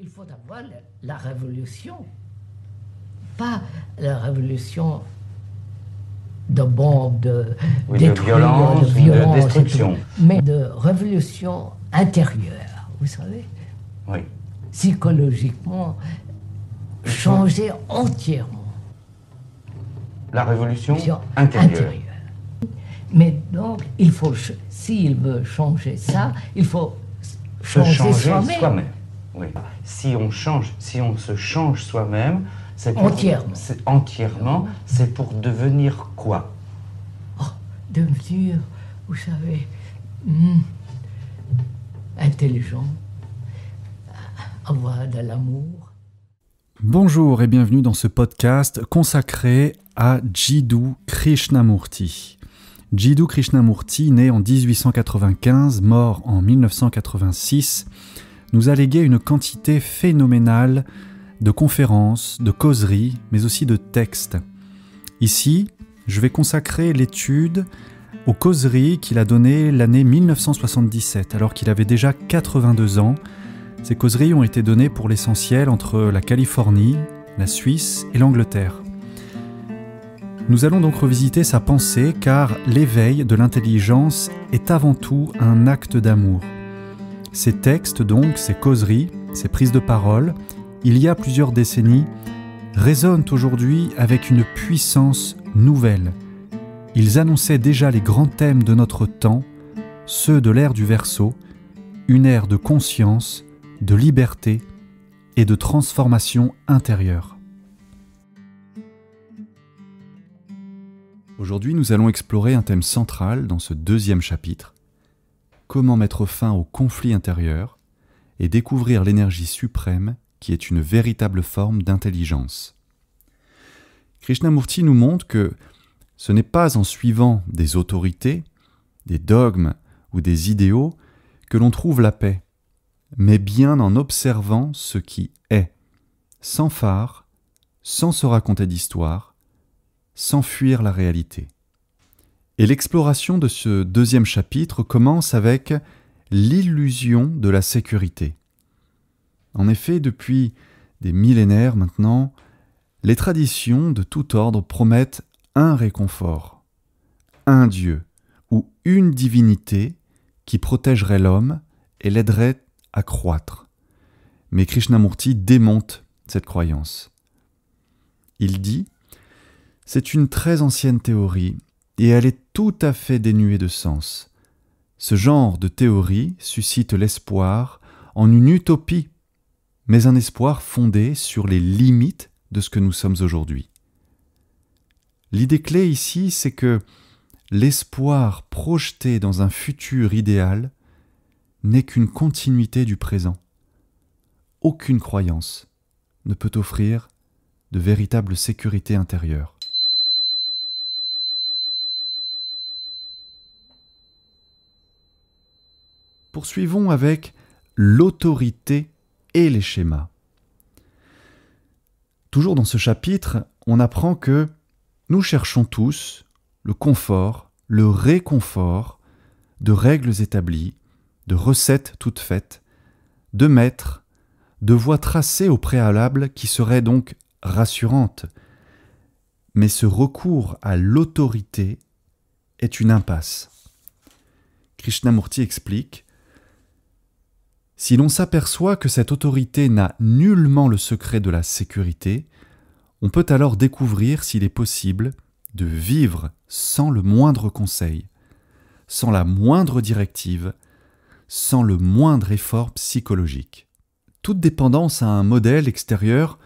il faut avoir la révolution. Pas la révolution de bombes, de détruire, de violence, de destruction. Mais de révolution intérieure, vous savez. Oui. Psychologiquement, changer entièrement. La révolution intérieure. Mais donc, il faut, s'il veut changer ça, il faut changer soi-même. Oui. Si on se change soi-même, c'est entièrement. C'est pour devenir quoi? Devenir, vous savez, intelligent, avoir de l'amour. Bonjour et bienvenue dans ce podcast consacré à Jiddu Krishnamurti. Jiddu Krishnamurti, né en 1895, mort en 1986, nous a légué une quantité phénoménale de conférences, de causeries, mais aussi de textes. Ici, je vais consacrer l'étude aux causeries qu'il a données l'année 1977, alors qu'il avait déjà 82 ans. Ces causeries ont été données pour l'essentiel entre la Californie, la Suisse et l'Angleterre. Nous allons donc revisiter sa pensée car l'éveil de l'intelligence est avant tout un acte d'amour. Ces textes donc, ces causeries, ces prises de parole, il y a plusieurs décennies, résonnent aujourd'hui avec une puissance nouvelle. Ils annonçaient déjà les grands thèmes de notre temps, ceux de l'ère du Verseau, une ère de conscience, de liberté et de transformation intérieure. Aujourd'hui, nous allons explorer un thème central dans ce deuxième chapitre, comment mettre fin au conflit intérieur et découvrir l'énergie suprême qui est une véritable forme d'intelligence. Krishnamurti nous montre que ce n'est pas en suivant des autorités, des dogmes ou des idéaux que l'on trouve la paix, mais bien en observant ce qui est, sans phare, sans se raconter d'histoire, sans fuir la réalité. Et l'exploration de ce deuxième chapitre commence avec l'illusion de la sécurité. En effet, depuis des millénaires maintenant, les traditions de tout ordre promettent un réconfort, un Dieu ou une divinité qui protégerait l'homme et l'aiderait à croître. Mais Krishnamurti démonte cette croyance. Il dit « C'est une très ancienne théorie et elle est tout à fait dénuée de sens. Ce genre de théorie suscite l'espoir en une utopie, mais un espoir fondé sur les limites de ce que nous sommes aujourd'hui. L'idée clé ici, c'est que l'espoir projeté dans un futur idéal n'est qu'une continuité du présent. Aucune croyance ne peut offrir de véritable sécurité intérieure. Poursuivons avec l'autorité et les schémas. Toujours dans ce chapitre, on apprend que nous cherchons tous le confort, le réconfort de règles établies, de recettes toutes faites, de maîtres, de voies tracées au préalable qui seraient donc rassurantes. Mais ce recours à l'autorité est une impasse. Krishnamurti explique: si l'on s'aperçoit que cette autorité n'a nullement le secret de la sécurité, on peut alors découvrir s'il est possible de vivre sans le moindre conseil, sans la moindre directive, sans le moindre effort psychologique. Toute dépendance à un modèle extérieur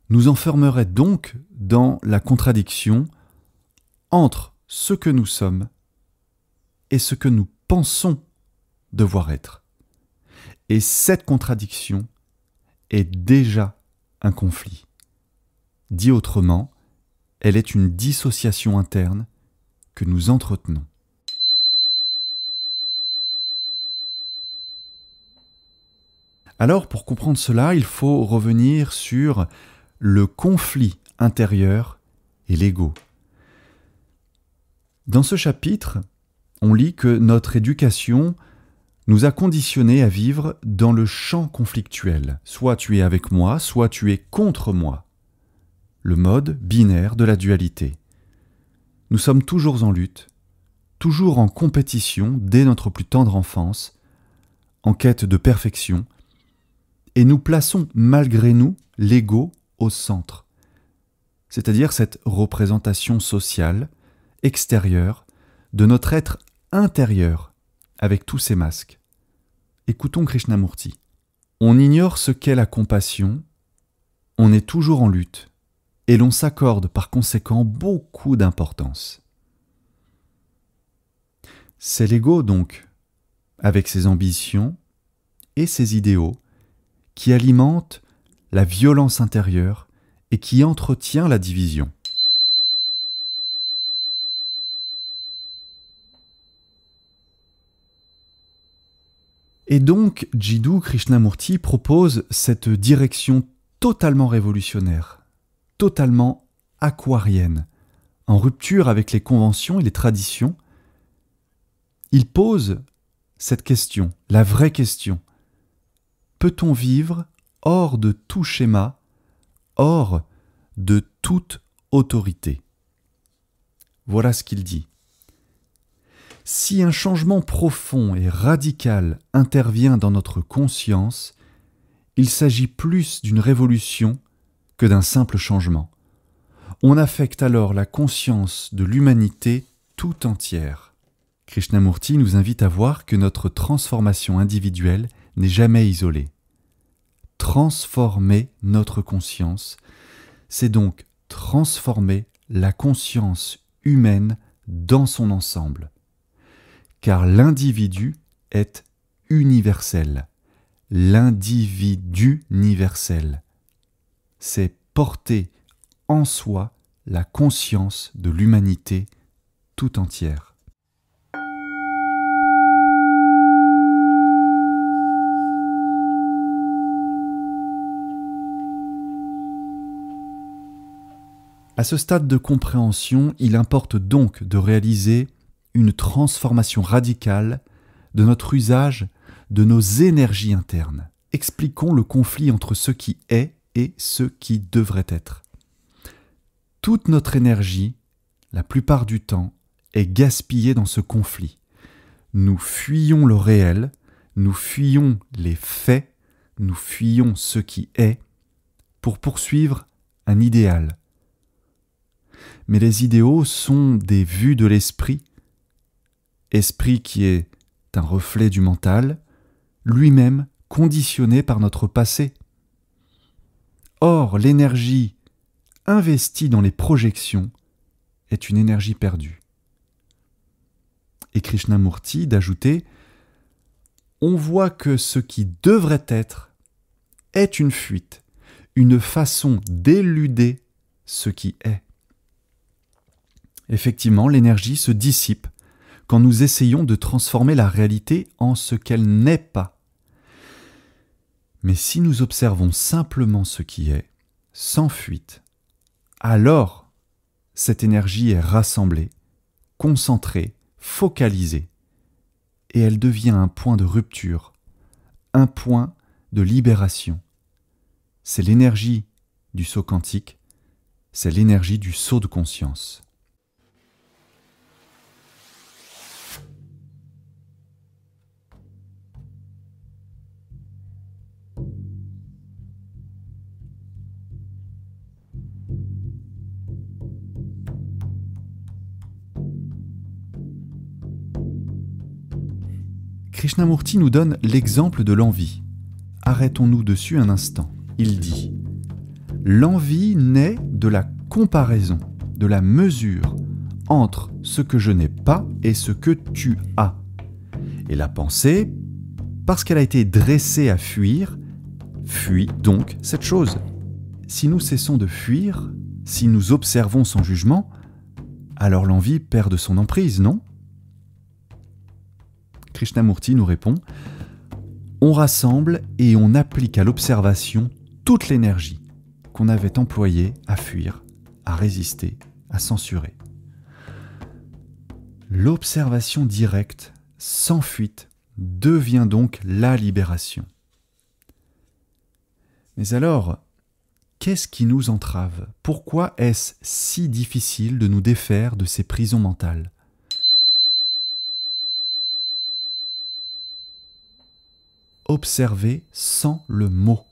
nous enfermerait donc dans la contradiction entre ce que nous sommes et ce que nous pensons devoir être. Et cette contradiction est déjà un conflit. Dit autrement, elle est une dissociation interne que nous entretenons. Alors, pour comprendre cela, il faut revenir sur le conflit intérieur et l'ego. Dans ce chapitre, on lit que notre éducation nous a conditionnés à vivre dans le champ conflictuel. Soit tu es avec moi, soit tu es contre moi. Le mode binaire de la dualité. Nous sommes toujours en lutte, toujours en compétition dès notre plus tendre enfance, en quête de perfection, et nous plaçons malgré nous l'ego au centre, c'est-à-dire cette représentation sociale, extérieure, de notre être intérieur, avec tous ses masques. Écoutons Krishnamurti. On ignore ce qu'est la compassion, on est toujours en lutte, et l'on s'accorde par conséquent beaucoup d'importance. C'est l'ego donc, avec ses ambitions et ses idéaux, qui alimente la violence intérieure et qui entretient la division. Et donc, Jiddu Krishnamurti propose cette direction totalement révolutionnaire, totalement aquarienne, en rupture avec les conventions et les traditions. Il pose cette question, la vraie question. Peut-on vivre hors de tout schéma, hors de toute autorité? Voilà ce qu'il dit. Si un changement profond et radical intervient dans notre conscience, il s'agit plus d'une révolution que d'un simple changement. On affecte alors la conscience de l'humanité tout entière. Krishnamurti nous invite à voir que notre transformation individuelle n'est jamais isolée. Transformer notre conscience, c'est donc transformer la conscience humaine dans son ensemble. Car l'individu est universel. L'individu universel. C'est porter en soi la conscience de l'humanité tout entière. À ce stade de compréhension, il importe donc de réaliser une transformation radicale de notre usage de nos énergies internes. Expliquons le conflit entre ce qui est et ce qui devrait être. Toute notre énergie, la plupart du temps, est gaspillée dans ce conflit. Nous fuyons le réel, nous fuyons les faits, nous fuyons ce qui est pour poursuivre un idéal. Mais les idéaux sont des vues de l'esprit, esprit qui est un reflet du mental, lui-même conditionné par notre passé. Or, l'énergie investie dans les projections est une énergie perdue. Et Krishnamurti d'ajouter « On voit que ce qui devrait être est une fuite, une façon d'éluder ce qui est. » Effectivement, l'énergie se dissipe quand nous essayons de transformer la réalité en ce qu'elle n'est pas. Mais si nous observons simplement ce qui est, sans fuite, alors cette énergie est rassemblée, concentrée, focalisée, et elle devient un point de rupture, un point de libération. C'est l'énergie du saut quantique, c'est l'énergie du saut de conscience. Krishnamurti nous donne l'exemple de l'envie. Arrêtons-nous dessus un instant. Il dit « L'envie naît de la comparaison, de la mesure entre ce que je n'ai pas et ce que tu as. Et la pensée, parce qu'elle a été dressée à fuir, fuit donc cette chose. Si nous cessons de fuir, si nous observons sans jugement, alors l'envie perd de son emprise, non ? Krishnamurti nous répond « On rassemble et on applique à l'observation toute l'énergie qu'on avait employée à fuir, à résister, à censurer. L'observation directe, sans fuite, devient donc la libération. Mais alors, qu'est-ce qui nous entrave? Pourquoi est-ce si difficile de nous défaire de ces prisons mentales? Observer sans le mot.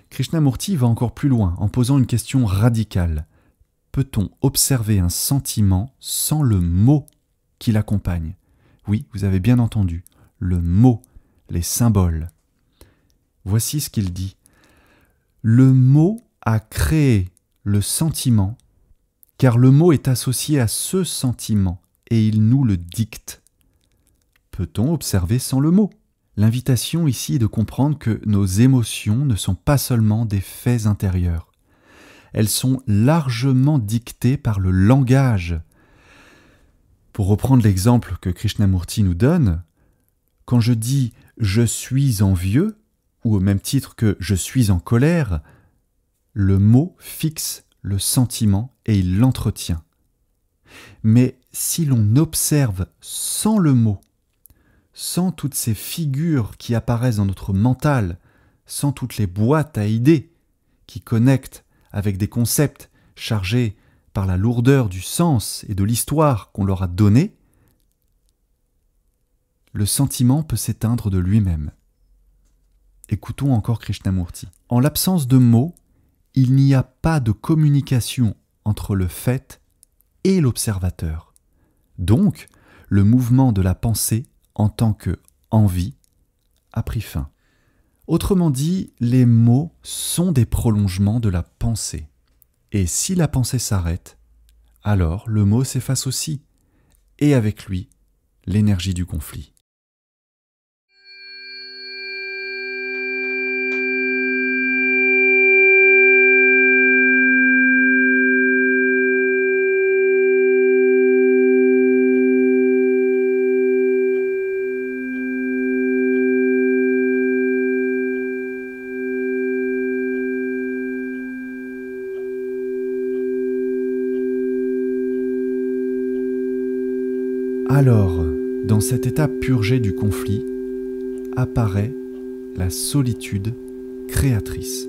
Krishnamurti va encore plus loin en posant une question radicale. Peut-on observer un sentiment sans le mot qui l'accompagne? Oui, vous avez bien entendu, le mot, les symboles. Voici ce qu'il dit. Le mot a créé le sentiment, car le mot est associé à ce sentiment et il nous le dicte. Peut-on observer sans le mot? L'invitation ici est de comprendre que nos émotions ne sont pas seulement des faits intérieurs. Elles sont largement dictées par le langage. Pour reprendre l'exemple que Krishnamurti nous donne, quand je dis « je suis envieux » ou au même titre que « je suis en colère », le mot fixe le sentiment et il l'entretient. Mais si l'on observe sans le mot, sans toutes ces figures qui apparaissent dans notre mental, sans toutes les boîtes à idées qui connectent avec des concepts chargés par la lourdeur du sens et de l'histoire qu'on leur a donnée, le sentiment peut s'éteindre de lui-même. Écoutons encore Krishnamurti. En l'absence de mots, il n'y a pas de communication entre le fait et l'observateur. Donc, le mouvement de la pensée en tant que envie a pris fin. Autrement dit, les mots sont des prolongements de la pensée. Et si la pensée s'arrête, alors le mot s'efface aussi, et avec lui, l'énergie du conflit. Alors, dans cet état purgé du conflit, apparaît la solitude créatrice.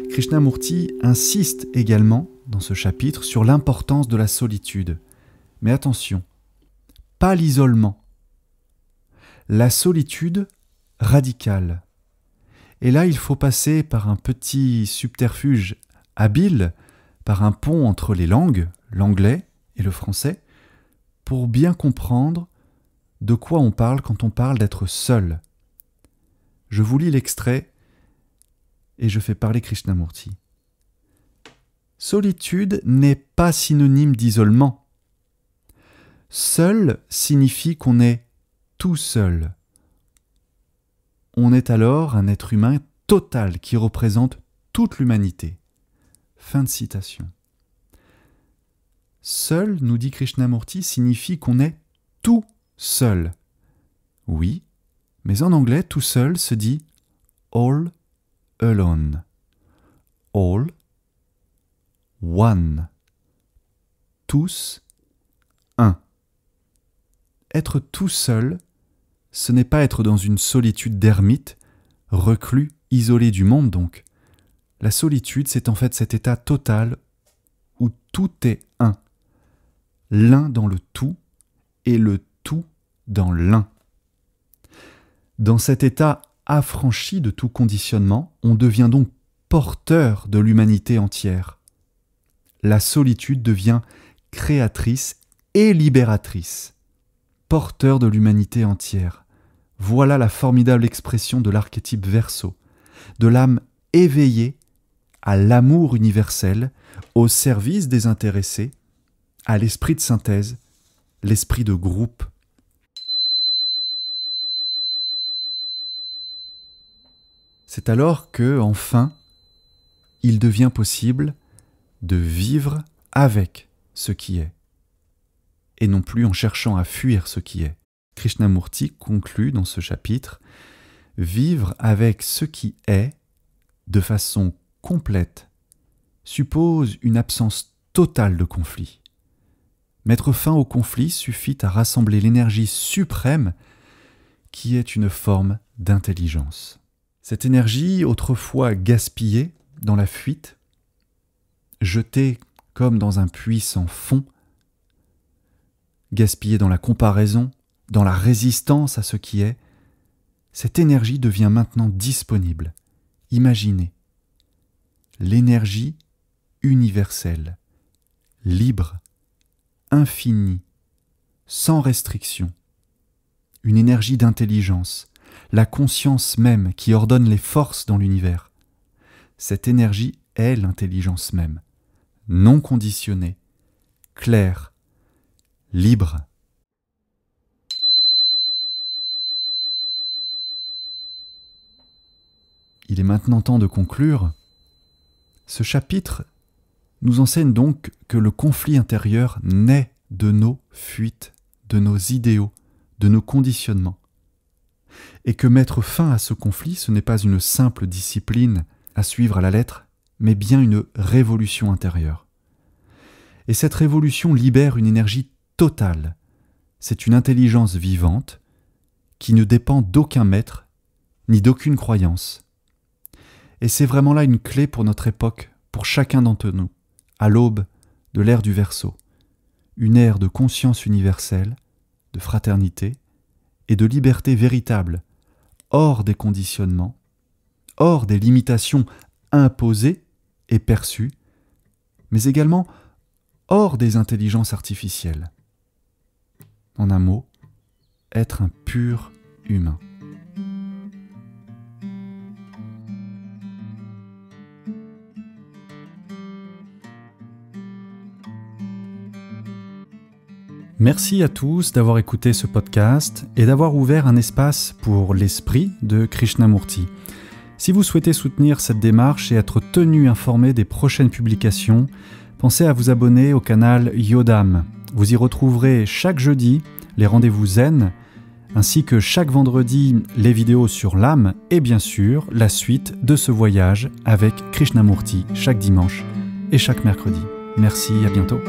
Krishnamurti insiste également dans ce chapitre sur l'importance de la solitude. Mais attention, pas l'isolement. La solitude radicale. Et là, il faut passer par un petit subterfuge habile, par un pont entre les langues, l'anglais et le français, pour bien comprendre de quoi on parle quand on parle d'être seul. Je vous lis l'extrait et je fais parler Krishnamurti. Solitude n'est pas synonyme d'isolement. Seul signifie qu'on est tout seul. On est alors un être humain total qui représente toute l'humanité. Fin de citation. Seul, nous dit Krishnamurti, signifie qu'on est tout seul. Oui, mais en anglais, tout seul se dit all alone. All, one. Tous, un. Être tout seul, ce n'est pas être dans une solitude d'ermite, reclus, isolé du monde donc. La solitude, c'est en fait cet état total où tout est un. L'un dans le tout et le tout dans l'un. Dans cet état affranchi de tout conditionnement, on devient donc porteur de l'humanité entière. La solitude devient créatrice et libératrice. Porteur de l'humanité entière. Voilà la formidable expression de l'archétype Verseau, de l'âme éveillée à l'amour universel, au service des intéressés, à l'esprit de synthèse, l'esprit de groupe. C'est alors que, enfin, il devient possible de vivre avec ce qui est, et non plus en cherchant à fuir ce qui est. Krishnamurti conclut dans ce chapitre « Vivre avec ce qui est de façon complète suppose une absence totale de conflit. Mettre fin au conflit suffit à rassembler l'énergie suprême qui est une forme d'intelligence. Cette énergie, autrefois gaspillée dans la fuite, jetée comme dans un puits sans fond, gaspillée dans la comparaison, dans la résistance à ce qui est, cette énergie devient maintenant disponible. Imaginez l'énergie universelle, libre, infinie, sans restriction, une énergie d'intelligence, la conscience même qui ordonne les forces dans l'univers. Cette énergie est l'intelligence même, non conditionnée, claire, libre. Il est maintenant temps de conclure. Ce chapitre nous enseigne donc que le conflit intérieur naît de nos fuites, de nos idéaux, de nos conditionnements. Et que mettre fin à ce conflit, ce n'est pas une simple discipline à suivre à la lettre, mais bien une révolution intérieure. Et cette révolution libère une énergie totale. C'est une intelligence vivante qui ne dépend d'aucun maître, ni d'aucune croyance. Et c'est vraiment là une clé pour notre époque, pour chacun d'entre nous, à l'aube de l'ère du Verseau, une ère de conscience universelle, de fraternité et de liberté véritable, hors des conditionnements, hors des limitations imposées et perçues, mais également hors des intelligences artificielles. En un mot, être un pur humain. Merci à tous d'avoir écouté ce podcast et d'avoir ouvert un espace pour l'esprit de Krishnamurti. Si vous souhaitez soutenir cette démarche et être tenu informé des prochaines publications, pensez à vous abonner au canal Yodam. Vous y retrouverez chaque jeudi les rendez-vous zen, ainsi que chaque vendredi les vidéos sur l'âme et bien sûr la suite de ce voyage avec Krishnamurti chaque dimanche et chaque mercredi. Merci, à bientôt.